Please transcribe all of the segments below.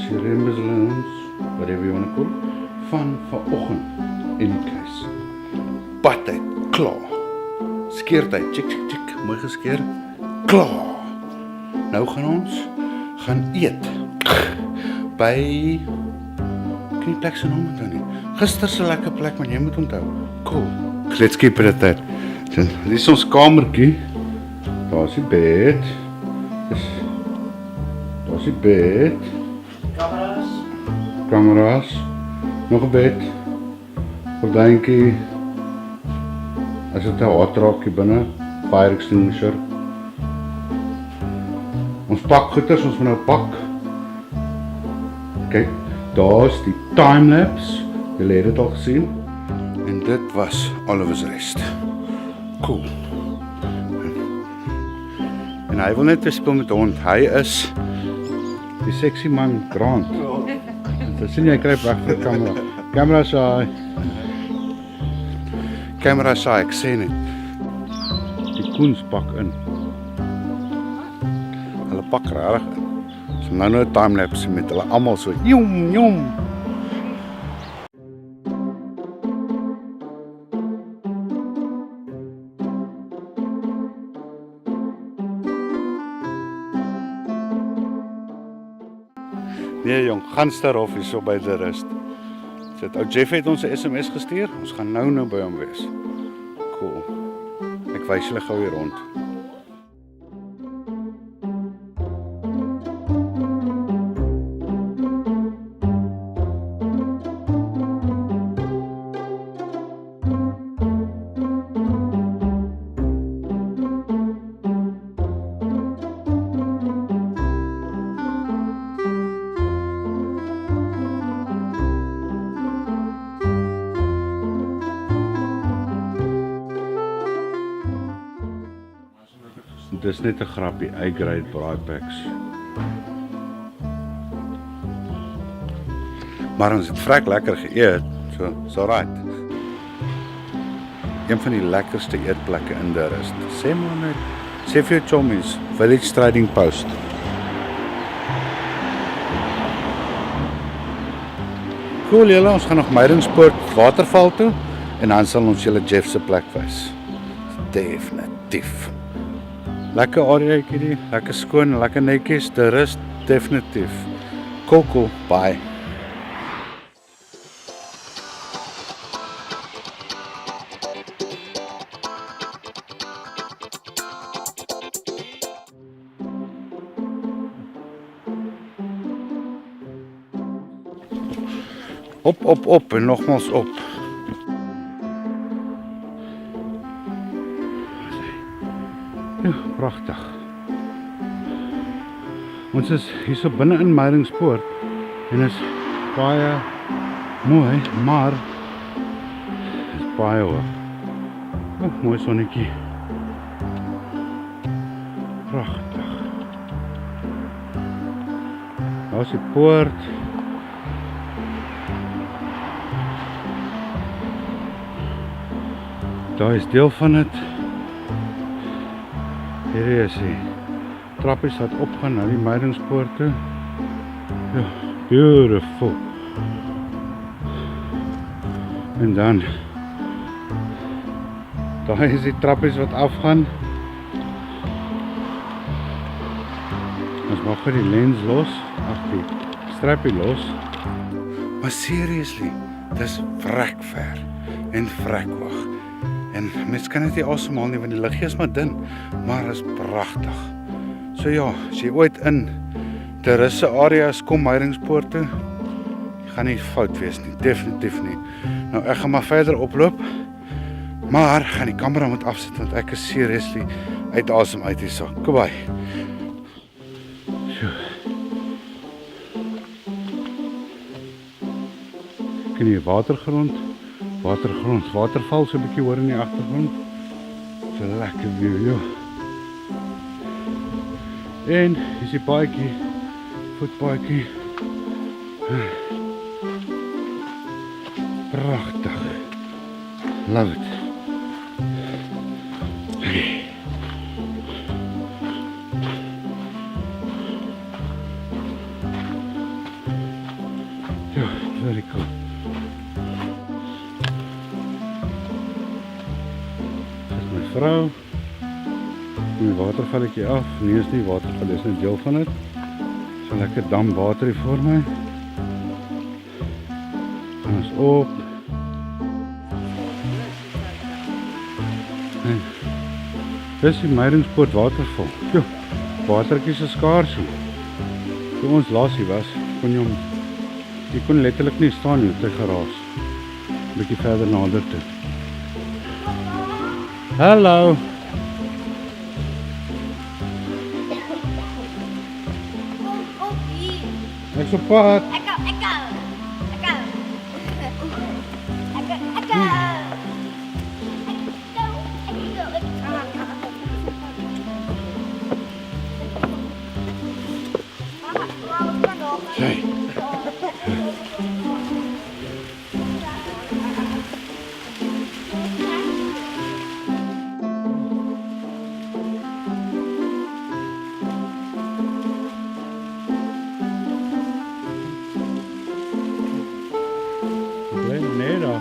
die rembeslings, whatever you want to call, van vanoggend in die kluis. Badtyd, klaar. Skeertyd, tjik, tjik, tjik, mooi geskeer, klaar. Nou gaan ons eet by ek nie plek se naam onthou nie. Gister se lekker plek, maar jy moet onthou. Cool. Let's keep it at that. Dit is ons kamertjie. Daar is die bed. Daar is die bed. Kameras. Nog 'n bed. Gordyntjie. As dit 'n waterraakie binne, fire extinguisher. Ons pak goeders, ons moet nou pak. Kyk, daar's die timelapse. Julle het dit al gesien. En dit was Oliver's rest. Cool. En hy wil net weer speel met hond. Hy is die sexy man Grant. Dan sien jy kry weg vir die kamera. Camera shy. Camera shy, ek sê net. Die koens pak in. Hulle pak regtig in. So nou 'n timelapse met hulle almal so jom jom. Nee jong, gaan sterhof hier so by die rust. Ou Jeff het ons 'n SMS gestuur. Ons gaan nou by hom wees. Cool. Ek wys julle gou hier rond. Dis net 'n grappie, A-grade braaipaks. Maar ons het vrek lekker geëet, so right. Een van die lekkerste eetplekke in die rust. Sê maar net, sê vir jou chommies, Village Trading Post. Cool julle, ons gaan nog Meyringspoort waterval toe en dan sal ons julle Jeff se plek wys. Definitief. Lekker areaatjie die, lekker skoon, lekker netjies, die rust definitief. Cool, bye. Op en nogmaals op. Ja, pragtig. Ons is hier so binne in Meyringspoort en is baie mooi, maar is baie hoog. Oh, mooi sonnetjie. Pragtig. Daar is die poort. Daar is deel van dit. Hier is die trappies wat opgaan na die Meyringspoort toe. Ja, beautiful. En dan daar is die trappies wat afgaan. Ons maak vir die lens los, die strappie los. Maar seriously, dis vrek ver en vrek hoog. En mens kan dit nie asemhaal nie, want die luggie is maar dun, maar is pragtig. So ja, as jy ooit in toeriste areas kom Meyringspoort toe, gaan nie fout wees nie, definitief nie. Nou ek gaan maar verder oploop, maar gaan die kamera moet afsit, want ek is seriously uit asem uit hier so. Goodbye. Kan jy watergrond, waterval so 'n bietjie hoor in die agtergrond. So lekker view, joh. En hier is die paadjie, voetpaadjie. Pragtig. Love it. vrou. Kom die watervalletjie af. Nee, is nie waterval, is net deel van dit. So lekker dam water hier voor my. Ons op. En dis die Meyringspoort waterval. Jo, watertjies is skaars hier. Toe ons laas hier was, jy kon letterlik nie staan hier, te geraas. Bietjie verder nader toe. Hallo. Ek's op pad. Hey. Nee daar.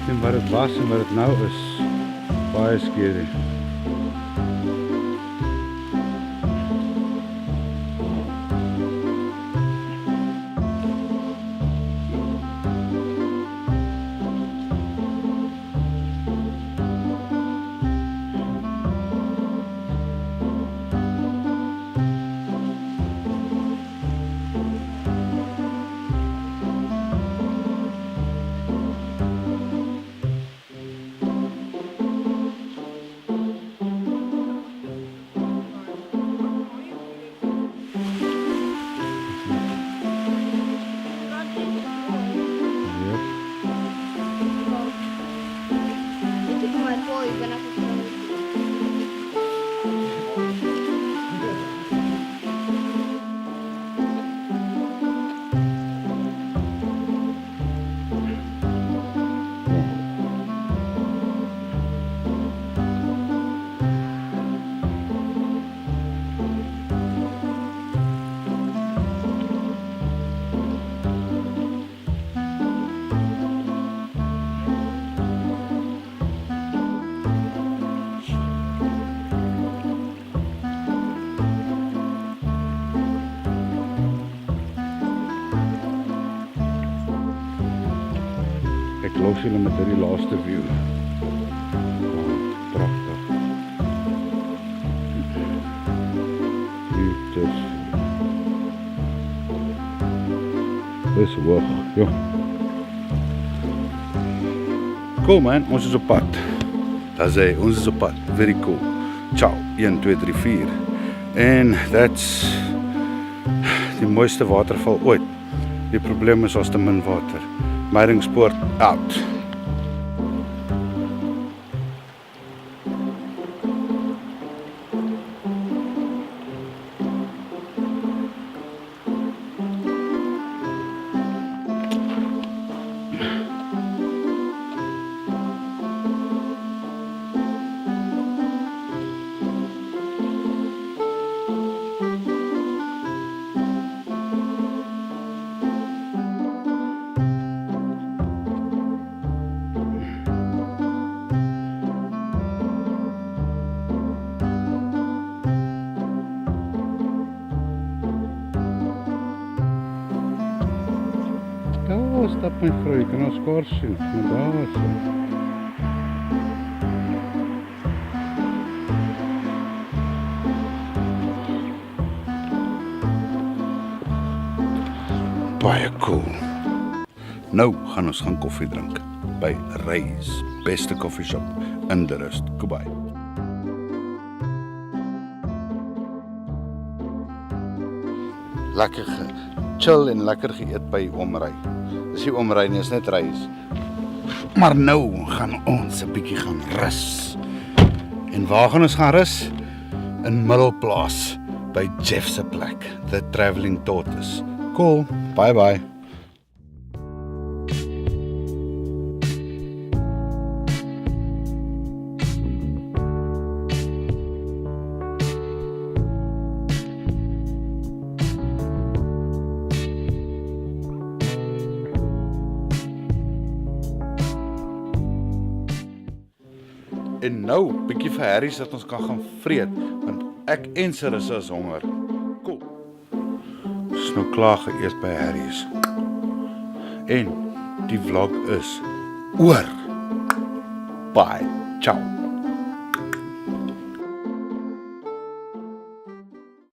En wat het was en wat het nou is, baie scary. Ek los julle met hierdie laaste view. Pragtig. Dis hoog, ja. Cool man, ons is op pad. Daar sê, ons is op pad. Very cool. Ciao, 1, 2, 3, 4. En that's die mooiste waterval ooit. Die probleem is ons te min water. Meyringspoort out. Daar stap my vrou, jy kan ons skaars sien, maar daar was sy. Baie cool. Nou gaan ons gaan koffie drink by Rey's, beste koffieshop in De Rust, Kobai. lekker chill en lekker geëet by Omry. Dis nie Omry nie, is net reis. Maar nou gaan ons 'n bietjie gaan rus. En waar gaan ons gaan rus? In Middelplaas by Jeff se plek, The Travelling Tortoise. Cool, bye bye. En nou, bietjie vir Harry dat ons kan gaan vreet, want ek en Sarissa is honger. Kom. Ons nou klaar geëet by Harry's. En die vlog is oor. Bye. Ciao.